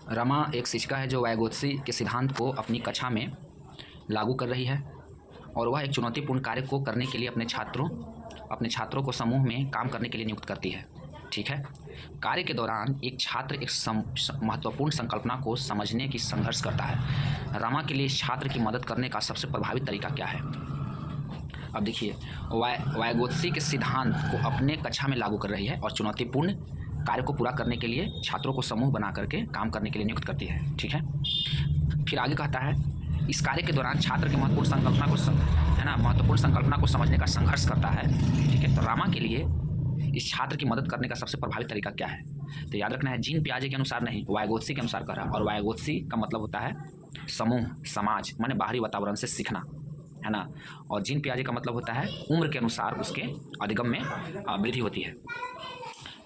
रमा एक शिक्षिका है जो वाइगोत्स्की के सिद्धांत को अपनी कक्षा में लागू कर रही है और वह एक चुनौतीपूर्ण कार्य को करने के लिए अपने छात्रों को समूह में काम करने के लिए नियुक्त करती है। ठीक है। कार्य के दौरान एक छात्र एक महत्वपूर्ण संकल्पना को समझने की संघर्ष करता है। रमा के लिए छात्र की मदद करने का सबसे प्रभावी तरीका क्या है? अब देखिए, वाइगोत्स्की के सिद्धांत को अपने कक्षा में लागू कर रही है और चुनौतीपूर्ण कार्य को पूरा करने के लिए छात्रों को समूह बना करके काम करने के लिए नियुक्त करती है। ठीक है। फिर आगे कहता है, इस कार्य के दौरान छात्र की महत्वपूर्ण संकल्पना को समझने का संघर्ष करता है। ठीक है। तो रमा के लिए इस छात्र की मदद करने का सबसे प्रभावी तरीका क्या है? तो याद रखना है, जीन पियाजे के अनुसार नहीं, वाइगोत्स्की के अनुसार कर रहा है। और वाइगोत्स्की का मतलब होता है समूह, समाज, माने बाहरी वातावरण से सीखना, है ना। और जीन पियाजे का मतलब होता है उम्र के अनुसार उसके अधिगम में वृद्धि होती है।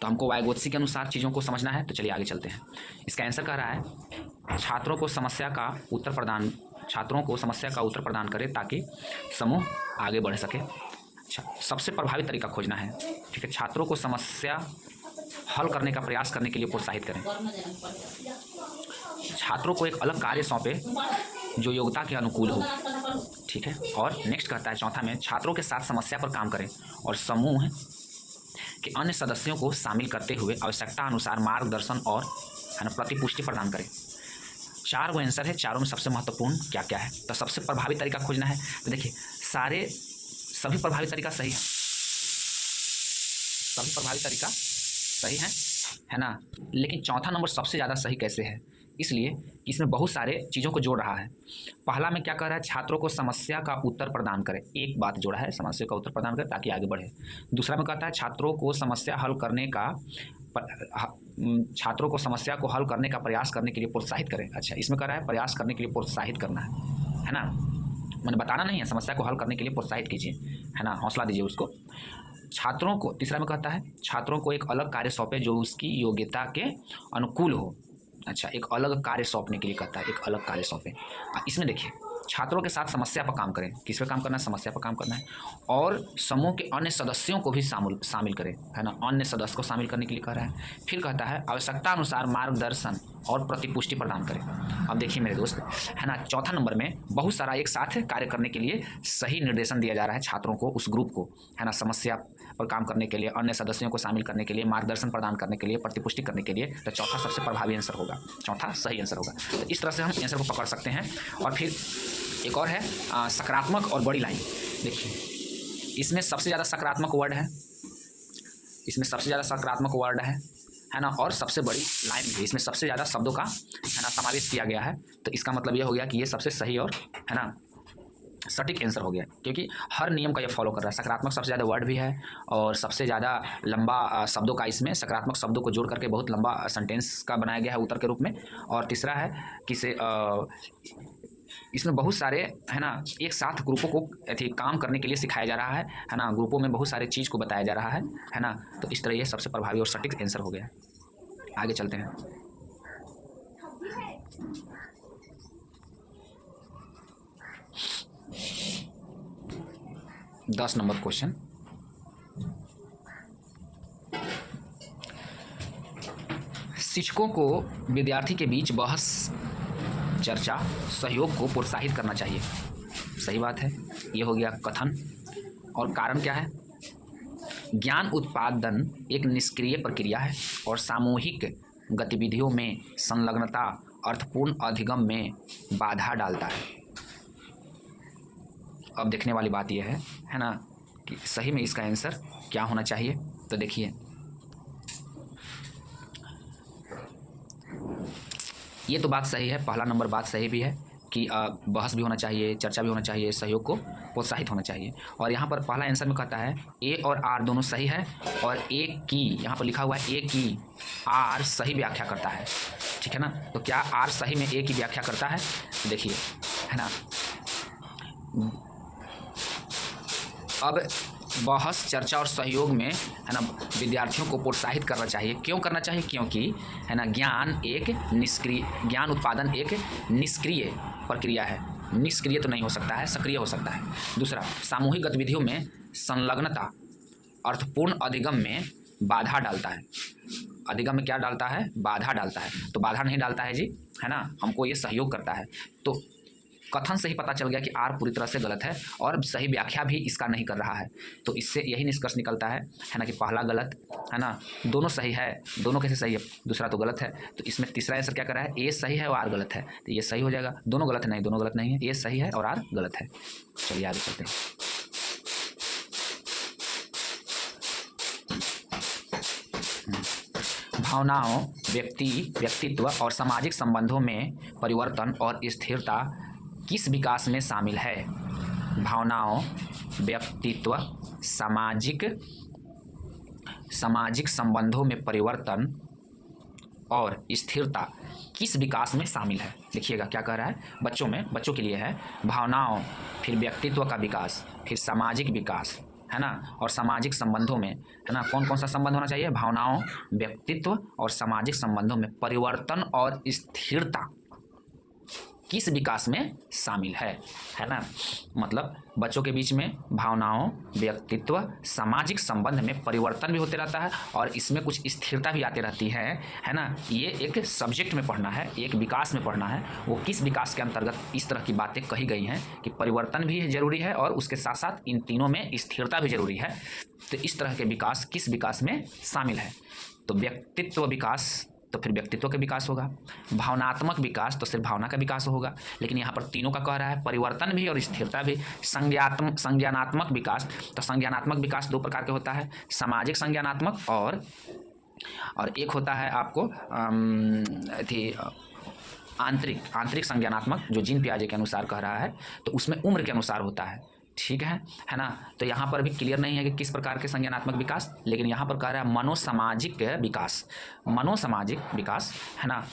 तो हमको वाइगोत्स्की के अनुसार चीज़ों को समझना है। तो चलिए आगे चलते हैं। इसका आंसर कह रहा है, छात्रों को समस्या का उत्तर प्रदान करें ताकि समूह आगे बढ़ सके। अच्छा, सबसे प्रभावी तरीका खोजना है। ठीक है। छात्रों को समस्या हल करने का प्रयास करने के लिए प्रोत्साहित करें। छात्रों को एक अलग कार्य सौंपे जो योग्यता के अनुकूल हो। ठीक है। और नेक्स्ट कहता है चौथा में, छात्रों के साथ समस्या पर काम करें और समूह के अन्य सदस्यों को शामिल करते हुए आवश्यकता अनुसार मार्गदर्शन और प्रतिपुष्टि प्रदान करें। 4 गो आंसर है, चारों में सबसे महत्वपूर्ण क्या क्या है? तो सबसे प्रभावी तरीका खोजना है। तो देखिए, सभी प्रभावी तरीका सही है, सभी प्रभावी तरीका सही है ना। लेकिन चौथा नंबर सबसे ज़्यादा सही कैसे है? इसलिए कि इसमें बहुत सारे चीज़ों को जोड़ रहा है। पहला में क्या कह रहा है? छात्रों को समस्या का उत्तर प्रदान करें। एक बात जोड़ा है, समस्या का उत्तर प्रदान करें ताकि आगे बढ़े। दूसरा में कहता है छात्रों को समस्या को हल करने का प्रयास करने के लिए प्रोत्साहित करें। अच्छा, इसमें कह रहा है प्रयास करने के लिए प्रोत्साहित करना है ना। मैंने बताना नहीं है, समस्या को हल करने के लिए प्रोत्साहित कीजिए, है ना, हौसला दीजिए उसको। छात्रों को, तीसरा में कहता है छात्रों को एक अलग कार्य सौंपे जो उसकी योग्यता के अनुकूल हो। अच्छा, एक अलग कार्य सौंपने के लिए कहता है, एक अलग कार्य सौंपे। इसमें देखिए, छात्रों के साथ समस्या पर काम करें। किस पर काम करना है? समस्या पर काम करना है। और समूह के अन्य सदस्यों को भी शामिल करें, है ना। अन्य सदस्य को शामिल करने के लिए कह रहा है। फिर कहता है आवश्यकता अनुसार मार्गदर्शन और प्रतिपुष्टि प्रदान करें। अब देखिए मेरे दोस्त, है ना, चौथा नंबर में बहुत सारा एक साथ कार्य करने के लिए सही निर्देशन दिया जा रहा है छात्रों को, उस ग्रुप को, है ना, समस्या पर काम करने के लिए, अन्य सदस्यों को शामिल करने के लिए, मार्गदर्शन प्रदान करने के लिए, प्रतिपुष्टि करने के लिए। तो चौथा सबसे प्रभावी आंसर होगा, चौथा सही आंसर होगा। तो इस तरह से हम आंसर को पकड़ सकते हैं। और फिर एक और है सकारात्मक और बड़ी लाइन। देखिए, इसमें सबसे ज़्यादा सकारात्मक वर्ड है, है ना। और सबसे बड़ी लाइन भी, इसमें सबसे ज़्यादा शब्दों का, है ना, समावेश किया गया है। तो इसका मतलब ये हो गया कि ये सबसे सही और, है ना, सटीक आंसर हो गया, क्योंकि हर नियम का ये फॉलो कर रहा है। सकारात्मक सबसे ज़्यादा वर्ड भी है और सबसे ज़्यादा लंबा शब्दों का, इसमें सकारात्मक शब्दों को जोड़ करके बहुत लंबा सेंटेंस का बनाया गया है उत्तर के रूप में। और तीसरा है कि इसमें बहुत सारे, है ना, एक साथ ग्रुपों को काम करने के लिए सिखाया जा रहा है ना। ग्रुपों में बहुत सारे चीज़ को बताया जा रहा है ना। तो इस तरह ये सबसे प्रभावी और सटीक आंसर हो गया। आगे चलते हैं। दस नंबर क्वेश्चन, शिक्षकों को विद्यार्थी के बीच बहस, चर्चा, सहयोग को प्रोत्साहित करना चाहिए। सही बात है, ये हो गया कथन। और कारण क्या है? ज्ञान उत्पादन एक निष्क्रिय प्रक्रिया है और सामूहिक गतिविधियों में संलग्नता अर्थपूर्ण अधिगम में बाधा डालता है। अब देखने वाली बात यह है ना, कि सही में इसका आंसर क्या होना चाहिए। तो देखिए, ये तो बात सही है, पहला नंबर बात सही भी है कि बहस भी होना चाहिए, चर्चा भी होना चाहिए, सहयोग को प्रोत्साहित होना चाहिए। और यहाँ पर पहला आंसर में कहता है ए और आर दोनों सही है, और ए की, यहाँ पर लिखा हुआ है ए की आर सही व्याख्या करता है। ठीक है ना। तो क्या आर सही में ए की व्याख्या करता है? देखिए, है ना, अब बहस, चर्चा और सहयोग में, है ना, विद्यार्थियों को प्रोत्साहित करना चाहिए। क्यों करना चाहिए? क्योंकि, है ना, ज्ञान उत्पादन एक निष्क्रिय प्रक्रिया है। निष्क्रिय तो नहीं हो सकता है, सक्रिय हो सकता है। दूसरा, सामूहिक गतिविधियों में संलग्नता अर्थपूर्ण अधिगम में बाधा डालता है। अधिगम में क्या डालता है, बाधा डालता है, तो बाधा नहीं डालता है जी, है ना, हमको ये सहयोग करता है। तो कथन से ही पता चल गया कि आर पूरी तरह से गलत है और सही व्याख्या भी इसका नहीं कर रहा है। तो इससे यही निष्कर्ष निकलता है ना, कि पहला गलत है ना, दोनों सही है, दोनों कैसे सही है, दूसरा तो गलत है। तो इसमें तीसरा आंसर क्या कर रहा है, ए सही है और आर गलत है, तो ये सही हो जाएगा। दोनों गलत है, नहीं दोनों गलत नहीं है, ए सही है और आर गलत है। चलिए आगे चलते हैं। भावनाओं, व्यक्तित्व और सामाजिक संबंधों में परिवर्तन और स्थिरता किस विकास में शामिल है? भावनाओं, व्यक्तित्व, सामाजिक संबंधों में परिवर्तन और स्थिरता किस विकास में शामिल है? देखिएगा क्या कह रहा है, बच्चों के लिए है भावनाओं, फिर व्यक्तित्व का विकास, फिर सामाजिक विकास, है ना, और सामाजिक संबंधों में, है ना, कौन कौन सा संबंध होना चाहिए, भावनाओं, व्यक्तित्व और सामाजिक संबंधों में परिवर्तन और स्थिरता किस विकास में शामिल है ना। मतलब बच्चों के बीच में भावनाओं, व्यक्तित्व, सामाजिक संबंध में परिवर्तन भी होते रहता है और इसमें कुछ स्थिरता भी आती रहती है ना। ये एक सब्जेक्ट में पढ़ना है, एक विकास में पढ़ना है, वो किस विकास के अंतर्गत इस तरह की बातें कही गई हैं कि परिवर्तन भी जरूरी है और उसके साथ साथ इन तीनों में स्थिरता भी जरूरी है। तो इस तरह के विकास किस विकास में शामिल है? तो व्यक्तित्व विकास, तो फिर व्यक्तित्व का विकास होगा। भावनात्मक विकास, तो सिर्फ भावना का विकास होगा, लेकिन यहाँ पर तीनों का कह रहा है, परिवर्तन भी और स्थिरता भी। संज्ञानात्मक विकास, तो संज्ञानात्मक विकास दो प्रकार के होता है, सामाजिक संज्ञानात्मक और एक होता है आपको आंतरिक संज्ञानात्मक, जो जीन पियाजे के अनुसार कह रहा है, तो उसमें उम्र के अनुसार होता है। ठीक है ना। तो यहाँ पर भी क्लियर नहीं है कि किस प्रकार के संज्ञानात्मक विकास, लेकिन यहाँ पर कह रहा है मनोसामाजिक विकास, है ना।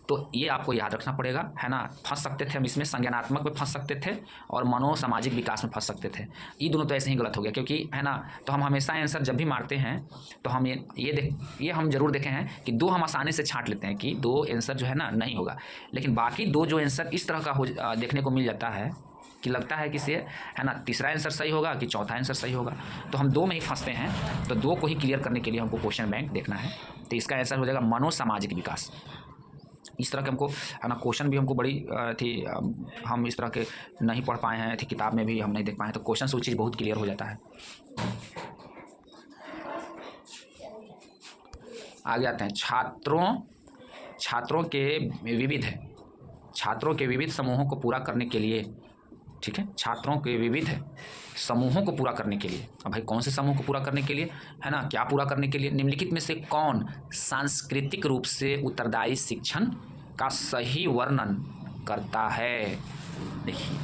तो ये आपको याद रखना पड़ेगा, है ना। फंस सकते थे हम इसमें, संज्ञानात्मक में फंस सकते थे और मनोसामाजिक विकास में फंस सकते थे। ये दोनों तो ऐसे ही गलत हो गया, क्योंकि है ना, तो हम हमेशा आंसर जब भी मारते हैं तो हम ये हम जरूर देखे हैं कि दो हम आसानी से छांट लेते हैं कि दो आंसर जो है ना नहीं होगा, लेकिन बाकी दो जो आंसर इस तरह का देखने को मिल जाता है कि लगता है कि से, है ना, तीसरा आंसर सही होगा कि चौथा आंसर सही होगा, तो हम दो में ही फंसते हैं। तो दो को ही क्लियर करने के लिए हमको क्वेश्चन बैंक देखना है। तो इसका आंसर हो जाएगा मनोसामाजिक विकास। इस तरह के हमको, है ना, क्वेश्चन भी हमको बड़ी थी, हम इस तरह के नहीं पढ़ पाए हैं, थी किताब में भी हम नहीं देख पाए हैं, तो क्वेश्चन से वो चीज़ बहुत क्लियर हो जाता है। आगे आते हैं, छात्रों के विविध समूहों को पूरा करने के लिए, ठीक है, छात्रों के विविध समूहों को पूरा करने के लिए, अब भाई कौन से समूह को पूरा करने के लिए, है ना, क्या पूरा करने के लिए, निम्नलिखित में से कौन सांस्कृतिक रूप से उत्तरदायी शिक्षण का सही वर्णन करता है? देखिए,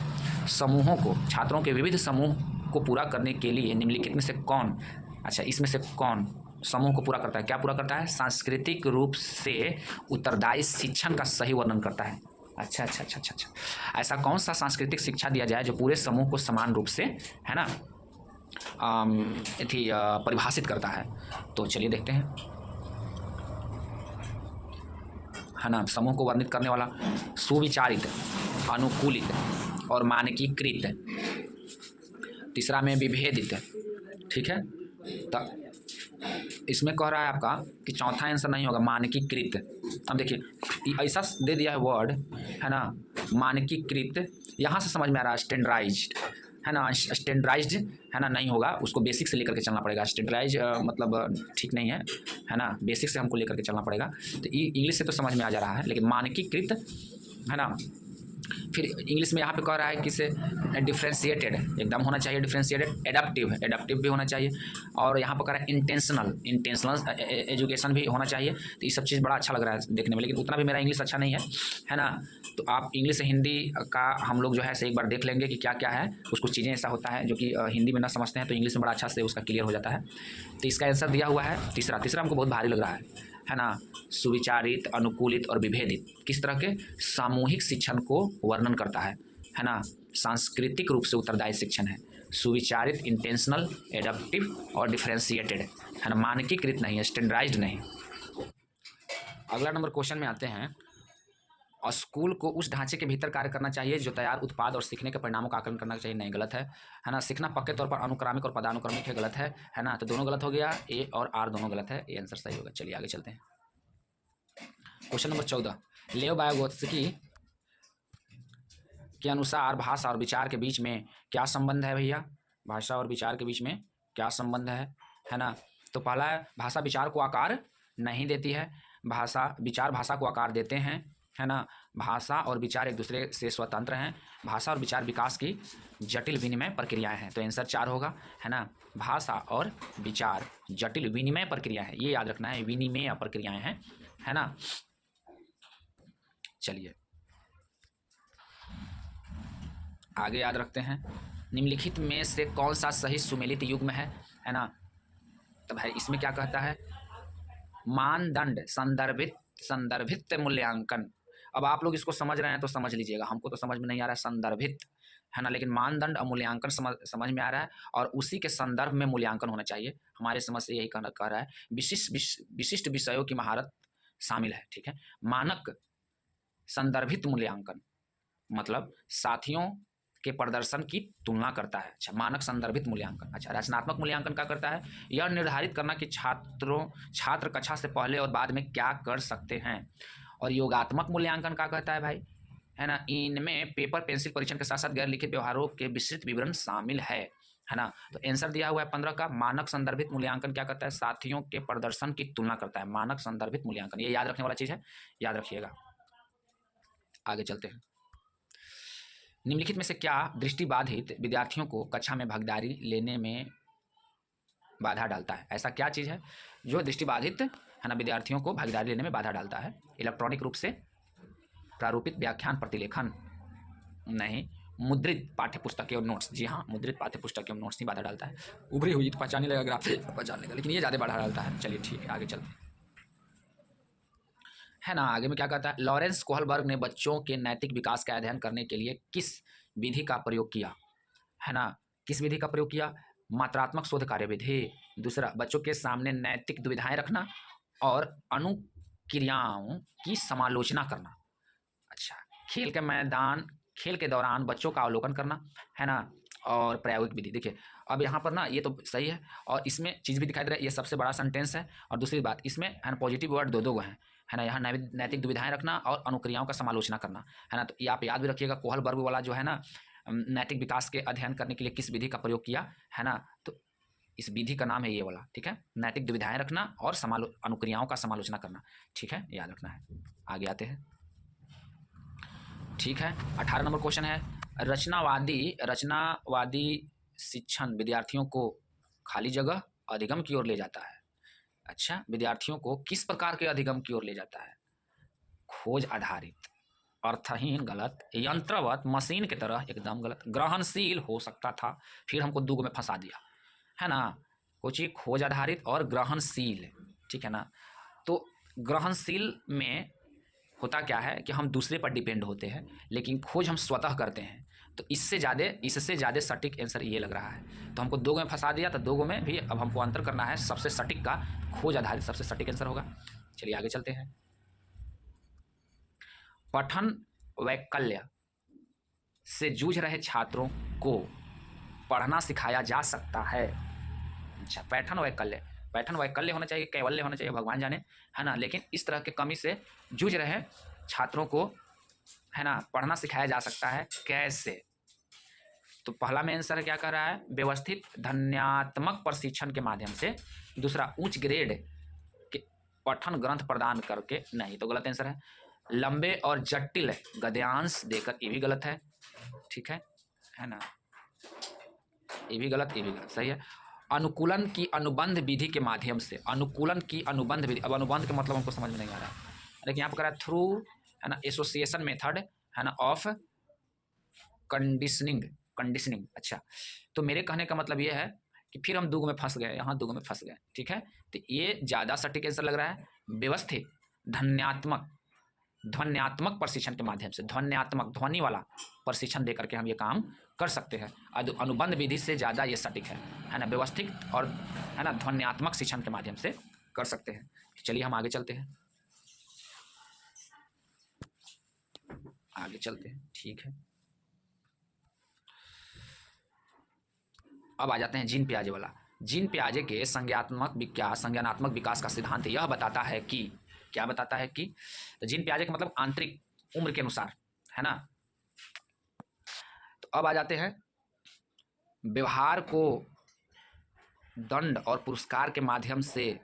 समूहों को, छात्रों के विविध समूह को पूरा करने के लिए निम्नलिखित में से कौन, अच्छा, इसमें से कौन समूह को पूरा करता है? क्या पूरा करता है? सांस्कृतिक रूप से उत्तरदायी शिक्षण का सही वर्णन करता है। अच्छा, ऐसा कौन सा सांस्कृतिक शिक्षा दिया जाए जो पूरे समूह को समान रूप से, है ना, परिभाषित करता है? तो चलिए देखते हैं, है ना, समूह को वर्णित करने वाला सुविचारित, अनुकूलित और मानकीकृत, तीसरा में विभेदित, ठीक है। तो इसमें कह रहा है आपका कि चौथा आंसर नहीं होगा, मानकीकृत। अब देखिए ऐसा दे दिया है वर्ड, है ना, मानकीकृत, यहाँ से समझ में आ रहा है स्टैंडर्डाइज्ड, है ना, स्टैंडर्डाइज्ड, है ना, नहीं होगा, उसको बेसिक से लेकर के चलना पड़ेगा। स्टैंडर्डाइज मतलब ठीक नहीं है ना, बेसिक से हमको लेकर के चलना पड़ेगा। तो इंग्लिश से तो समझ में आ जा रहा है, लेकिन मानकीकृत, है ना। फिर इंग्लिश में यहाँ पे कह रहा है कि से डिफ्रेंशिएटेड एकदम होना चाहिए, डिफ्रेंशिएटेड, एडाप्टिव भी होना चाहिए, और यहाँ पर कह रहा है इंटेंशनल एजुकेशन भी होना चाहिए। तो ये सब चीज़ बड़ा अच्छा लग रहा है देखने में, लेकिन उतना भी मेरा इंग्लिश अच्छा नहीं है ना। तो आप इंग्लिश से हिंदी का हम लोग जो है एक बार देख लेंगे कि क्या क्या है, कुछ चीज़ें ऐसा होता है जो कि हिंदी में ना समझते हैं, तो इंग्लिश में बड़ा अच्छा से उसका क्लियर हो जाता है। तो इसका आंसर दिया हुआ है तीसरा हमको बहुत भारी लग रहा है ना, सुविचारित, अनुकूलित और विभेदित किस तरह के सामूहिक शिक्षण को वर्णन करता है ना, सांस्कृतिक रूप से उत्तरदायी शिक्षण है, सुविचारित, इंटेंशनल, एडाप्टिव और डिफरेंशिएटेड, है ना, मानकीकृत नहीं है, स्टैंडर्डाइज्ड नहीं। अगला नंबर क्वेश्चन में आते हैं, स्कूल को उस ढांचे के भीतर कार्य करना चाहिए जो तैयार उत्पाद और सीखने के परिणामों का आकलन करना चाहिए, नहीं, गलत है ना। सीखना पक्के तौर पर अनुक्रमिक और पदानुक्रमिक है, गलत है ना। तो दोनों गलत हो गया, ए और आर दोनों गलत है, ये आंसर सही होगा। चलिए आगे चलते हैं। क्वेश्चन नंबर 14, लेव वाइगोत्स्की के अनुसार भाषा और विचार के बीच में क्या संबंध है भैया? भाषा और विचार के बीच में क्या संबंध है ना? तो पहला है, भाषा विचार को आकार नहीं देती है, विचार भाषा को आकार देते हैं, है ना? भाषा और विचार एक दूसरे से स्वतंत्र हैं। भाषा और विचार विकास की जटिल विनिमय प्रक्रियाएं हैं। तो आंसर 4 होगा, है ना? भाषा और विचार जटिल विनिमय प्रक्रिया है, ये याद रखना है, विनिमय प्रक्रियाएं हैं, है ना? चलिए आगे याद रखते हैं, निम्नलिखित में से कौन सा सही सुमेलित युग्म है ना? तो भाई इसमें क्या कहता है, मानदंड संदर्भित मूल्यांकन। अब आप लोग इसको समझ रहे हैं तो समझ लीजिएगा, हमको तो समझ में नहीं आ रहा है संदर्भित, है ना? लेकिन मानदंड और मूल्यांकन समझ में आ रहा है, और उसी के संदर्भ में मूल्यांकन होना चाहिए। हमारे समझ से यही कह रहा है, विशिष्ट विषयों की महारत शामिल है, ठीक है? मानक संदर्भित मूल्यांकन मतलब साथियों के प्रदर्शन की तुलना करता है। अच्छा, मानक संदर्भित मूल्यांकन। अच्छा, रचनात्मक मूल्यांकन क्या करता है, यह निर्धारित करना कि छात्र कक्षा से पहले और बाद में क्या कर सकते हैं। और योगात्मक मूल्यांकन क्या कहता है भाई, है ना? इनमें पेपर पेंसिल परीक्षण के साथ साथ गैर लिखित व्यवहारों के विस्तृत विवरण शामिल है ना? तो आंसर दिया हुआ है 15 का। मानक संदर्भित मूल्यांकन क्या करता है, साथियों के प्रदर्शन की तुलना करता है। मानक संदर्भित मूल्यांकन, ये याद रखने वाला चीज है, याद रखिएगा। आगे चलते हैं, निम्नलिखित में से क्या दृष्टिबाधित विद्यार्थियों को कक्षा में भागीदारी लेने में बाधा डालता है? ऐसा क्या चीज़ है जो दृष्टिबाधित, है ना, विद्यार्थियों को भागीदारी लेने में बाधा डालता है? इलेक्ट्रॉनिक रूप से प्रारूपित व्याख्यान प्रतिलेखन नहीं, मुद्रित पाठ्यपुस्तक और नोट्स। जी हाँ, मुद्रित पाठ्यपुस्तक और नोट्स ही बाधा डालता है। उभरी हुई तो पहचाने लगा, ग्राफिक पहचान लेगा, लेकिन ये ज़्यादा बाधा डालता है। चलिए ठीक है, आगे चलते हैं, है ना? आगे में क्या कहता है, लॉरेंस कोहलबर्ग ने बच्चों के नैतिक विकास का अध्ययन करने के लिए किस विधि का प्रयोग किया, है ना? किस विधि का प्रयोग किया? मात्रात्मक शोध कार्य विधि। दूसरा, बच्चों के सामने नैतिक दुविधाएं रखना और अनुक्रियाओं की समालोचना करना। अच्छा, खेल के दौरान बच्चों का अवलोकन करना, है ना? और प्रायोगिक विधि। देखिए अब यहाँ पर ना ये तो सही है, और इसमें चीज़ भी दिखाई दे रहा है, ये सबसे बड़ा सेंटेंस है। और दूसरी बात, इसमें है ना पॉजिटिव वर्ड दो हैं, है ना? यहाँ नैतिक दुविधाएं रखना और अनुक्रियाओं का समालोचना करना, है ना? तो ये आप याद भी रखिएगा, कोहलबर्ग वाला जो है ना, नैतिक विकास के अध्ययन करने के लिए किस विधि का प्रयोग किया, है ना? तो इस विधि का नाम है ये वाला, ठीक है? नैतिक दुविधाएं रखना और अनुक्रियाओं का समालोचना करना, ठीक है? याद रखना है। आगे आते हैं, ठीक है। 18 नंबर क्वेश्चन है, रचनावादी शिक्षण विद्यार्थियों को खाली जगह अधिगम की ओर ले जाता है। अच्छा, विद्यार्थियों को किस प्रकार के अधिगम की ओर ले जाता है? खोज आधारित, अर्थहीन गलत, यंत्रवत मशीन की तरह एकदम गलत, ग्रहणशील हो सकता था, फिर हमको दुग में फंसा दिया, है ना? कुछ ही खोज आधारित और ग्रहणशील, ठीक है ना? तो ग्रहणशील में होता क्या है कि हम दूसरे पर डिपेंड होते हैं, लेकिन खोज हम स्वतः करते हैं। तो इससे ज़्यादा सटीक आंसर ये लग रहा है। तो हमको दो में फंसा दिया, तो दो में भी अब हमको अंतर करना है। सबसे सटीक का खोज आधारित सबसे सटीक आंसर होगा। चलिए आगे चलते हैं, पठन वैकल्य से जूझ रहे छात्रों को पढ़ना सिखाया जा सकता है। अच्छा, पैठन वैकल्य होना चाहिए, कैवल्य होना चाहिए, भगवान जाने, है ना? लेकिन इस तरह के कमी से जूझ रहे छात्रों को, है ना, पढ़ना सिखाया जा सकता है। कैसे? तो पहला में आंसर क्या कह रहा है, व्यवस्थित ध्वन्यात्मक प्रशिक्षण के माध्यम से। दूसरा, उच्च ग्रेड के पठन ग्रंथ प्रदान करके, नहीं तो गलत आंसर है। लंबे और जटिल गद्यांश देकर, ये भी गलत है, ठीक है ना? ये भी गलत, सही है। अनुकूलन की अनुबंध विधि के माध्यम से, अनुकूलन की अनुबंध विधि, अब अनुबंध का मतलब हमको समझ में नहीं आ रहा है, लेकिन यहाँ पर कह रहा है थ्रू, है ना, एसोसिएशन मेथड, है ना, ऑफ कंडीशनिंग। अच्छा, तो मेरे कहने का मतलब ये है कि फिर हम दुग में फंस गए, यहाँ दुग में फंस गए, ठीक है? तो ये ज़्यादा सटीक आंसर लग रहा है। व्यवस्थित ध्वन्यात्मक प्रशिक्षण के माध्यम से, ध्वनि वाला प्रशिक्षण देकर के हम ये काम कर सकते हैं। अनुबंध विधि से ज़्यादा ये सटीक है ना? व्यवस्थित और, है ना, ध्वन्यात्मक शिक्षण के माध्यम से कर सकते हैं। चलिए हम आगे चलते हैं, ठीक है। अब आ जाते हैं जीन पियाजे वाला। जीन पियाजे के संज्ञानात्मक विकास का सिद्धांत यह बताता है कि क्या बताता है कि तो जीन पियाजे का मतलब आंतरिक उम्र के अनुसार, है ना। तो अब आ जाते हैं, व्यवहार को दंड और पुरस्कार के माध्यम से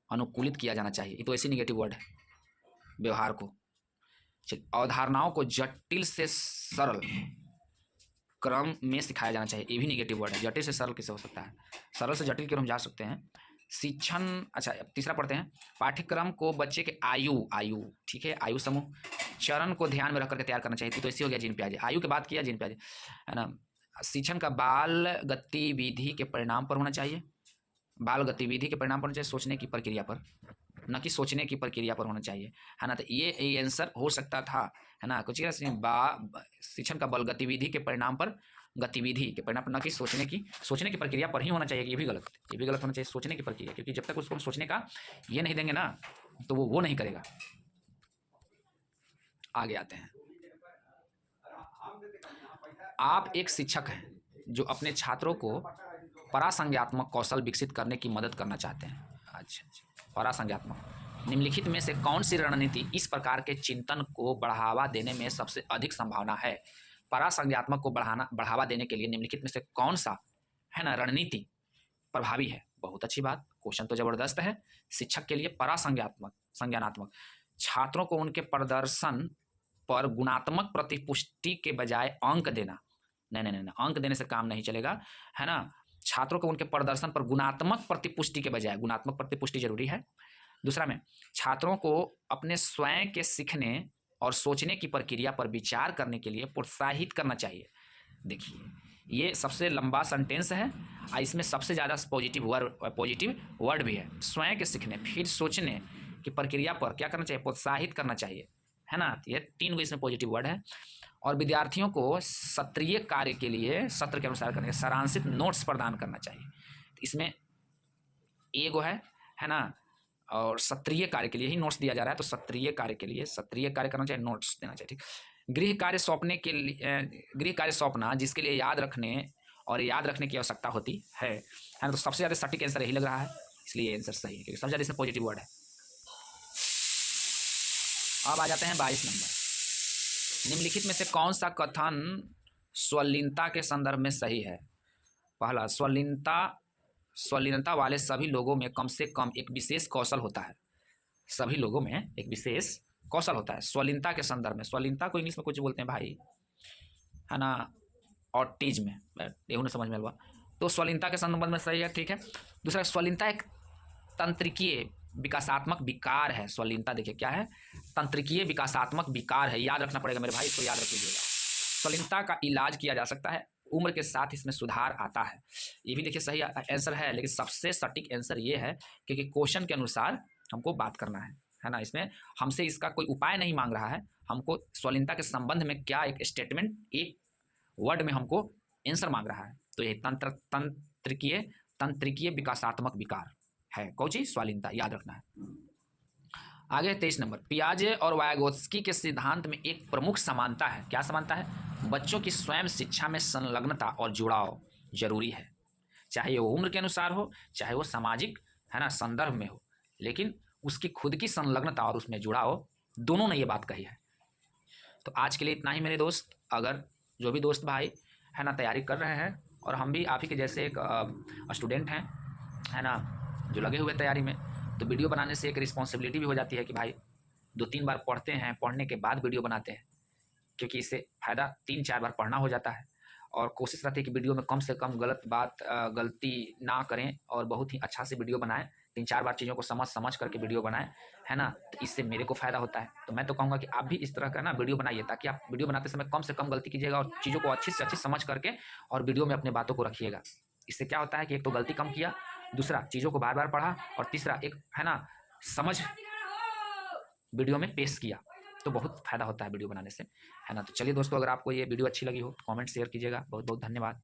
अनुकूलित किया जाना चाहिए। ये तो ऐसी निगेटिव वर्ड है, व्यवहार को। अवधारणाओं को जटिल से सरल क्रम में सिखाया जाना चाहिए, ये भी निगेटिव वर्ड है। जटिल से सरल किसे हो सकता है, सरल से जटिल की ओर हम जा सकते हैं। शिक्षण, अच्छा तीसरा पढ़ते हैं, पाठ्यक्रम को बच्चे के आयु, ठीक है, आयु समूह चरण को ध्यान में रख करके तैयार करना चाहिए। तो ऐसे हो गया जीन पियाजे, आयु की बात किया जीन पियाजे, है ना। शिक्षण का बाल गतिविधि के परिणाम पर होना चाहिए, बाल गतिविधि के परिणाम पर होना चाहिए, सोचने की प्रक्रिया पर, न कि सोचने की प्रक्रिया पर होना चाहिए, है ना। तो ये आंसर हो सकता था, है ना। कुछ शिक्षण का बल गतिविधि के परिणाम पर, गतिविधि के परिणाम पर, न कि सोचने की प्रक्रिया पर ही होना चाहिए। ये भी गलत होना चाहिए, सोचने की प्रक्रिया, क्योंकि जब तक उसको सोचने का ये नहीं देंगे ना तो वो नहीं करेगा। आगे आते हैं, आप एक शिक्षक हैं जो अपने छात्रों को परासंज्ञात्मक कौशल विकसित करने की मदद करना चाहते हैं। अच्छा, परासंज्ञात्मक, निम्नलिखित में से कौन सी रणनीति इस प्रकार के चिंतन को बढ़ावा देने में सबसे अधिक संभावना है। परासंज्ञात्मक को बढ़ावा देने के लिए निम्नलिखित में से कौन सा, है ना, रणनीति प्रभावी है। बहुत अच्छी बात, क्वेश्चन तो जबरदस्त है। शिक्षक के लिए संज्ञानात्मक, छात्रों को उनके प्रदर्शन पर गुणात्मक प्रतिपुष्टि के बजाय अंक देना। नहीं, अंक देने से काम नहीं चलेगा, है ना। छात्रों को उनके प्रदर्शन पर गुणात्मक प्रतिपुष्टि के बजाय, गुणात्मक प्रतिपुष्टि जरूरी है। दूसरा में, छात्रों को अपने स्वयं के सीखने और सोचने की प्रक्रिया पर विचार करने के लिए प्रोत्साहित करना चाहिए। देखिए, ये सबसे लंबा सेंटेंस है, इसमें सबसे ज़्यादा पॉजिटिव वर्ड भी है। स्वयं के सीखने फिर सोचने की प्रक्रिया पर क्या करना चाहिए, प्रोत्साहित करना चाहिए, है ना। ये 3 इसमें पॉजिटिव वर्ड है। और विद्यार्थियों को सत्रीय कार्य के लिए सत्र के अनुसार करने के सारांशित नोट्स प्रदान करना चाहिए। तो इसमें एगो है ना, और सत्रीय कार्य के लिए ही नोट्स दिया जा रहा है, तो सत्रीय कार्य के लिए सत्रीय कार्य करना चाहिए, नोट्स देना चाहिए, ठीक। गृह कार्य सौंपना जिसके लिए याद रखने की आवश्यकता होती है ना। तो सबसे ज़्यादा सटीक आंसर यही लग रहा है, इसलिए आंसर सही है, क्योंकि सबसे ज़्यादा इसमें पॉजिटिव वर्ड है। अब आ जाते हैं 22 नंबर, निम्नलिखित में से कौन सा कथन स्वलीनता के संदर्भ में सही है। पहला, स्वलीनता वाले सभी लोगों में कम से कम एक विशेष कौशल होता है। सभी लोगों में एक विशेष कौशल होता है स्वलीनता के संदर्भ में। स्वलीनता को इंग्लिश में कुछ बोलते हैं भाई, है ना, ऑटिज्म में, यही समझ में हुआ। तो स्वलीनता के संबंध में सही है, ठीक है। दूसरा, स्वलीनता एक तंत्रिकीय विकासात्मक विकार है। स्वलीनता देखिए क्या है, तंत्रिकीय विकासात्मक विकार है, याद रखना पड़ेगा मेरे भाई, इसको याद रख लीजिएगा। स्वलीनता का इलाज किया जा सकता है, उम्र के साथ इसमें सुधार आता है। ये भी देखिए सही आंसर है, लेकिन सबसे सटीक आंसर ये है, क्योंकि क्वेश्चन के अनुसार हमको बात करना है ना। इसमें हमसे इसका कोई उपाय नहीं मांग रहा है, हमको स्वलीनता के संबंध में क्या एक स्टेटमेंट, एक वर्ड में हमको आंसर मांग रहा है। तो ये तंत्रिकीय विकासात्मक विकार है, कौन चीज, स्वलीनता, याद रखना है। आगे 23 नंबर, पियाजे और वाइगोत्स्की के सिद्धांत में एक प्रमुख समानता है। क्या समानता है, बच्चों की स्वयं शिक्षा में संलग्नता और जुड़ाव जरूरी है, चाहे वो उम्र के अनुसार हो, चाहे वो सामाजिक, है ना, संदर्भ में हो, लेकिन उसकी खुद की संलग्नता और उसमें जुड़ाव, दोनों ने ये बात कही है। तो आज के लिए इतना ही मेरे दोस्त। अगर जो भी दोस्त भाई, है ना, तैयारी कर रहे हैं, और हम भी आप ही के जैसे एक स्टूडेंट हैं, है ना, जो लगे हुए तैयारी में, तो वीडियो बनाने से एक रिस्पॉन्सिबिलिटी भी हो जाती है कि भाई 2-3 बार पढ़ते हैं, पढ़ने के बाद वीडियो बनाते हैं, क्योंकि इससे फ़ायदा 3-4 बार पढ़ना हो जाता है। और कोशिश रहती है कि वीडियो में कम से कम गलती ना करें, और बहुत ही अच्छा से वीडियो बनाएं, 3-4 बार चीज़ों को समझ करके वीडियो बनाएं, है ना। तो इससे मेरे को फ़ायदा होता है। तो मैं तो कहूँगा कि आप भी इस तरह का ना वीडियो बनाइए, ताकि आप वीडियो बनाते समय कम से कम गलती कीजिएगा, और चीज़ों को अच्छी से अच्छी समझ करके और वीडियो में अपने बातों को रखिएगा। इससे क्या होता है कि एक तो गलती कम किया, दूसरा चीज़ों को बार बार पढ़ा, और तीसरा एक, है ना, समझ वीडियो में पेश किया, तो बहुत फ़ायदा होता है वीडियो बनाने से, है ना। तो चलिए दोस्तों, अगर आपको ये वीडियो अच्छी लगी हो, कमेंट शेयर कीजिएगा। बहुत बहुत धन्यवाद।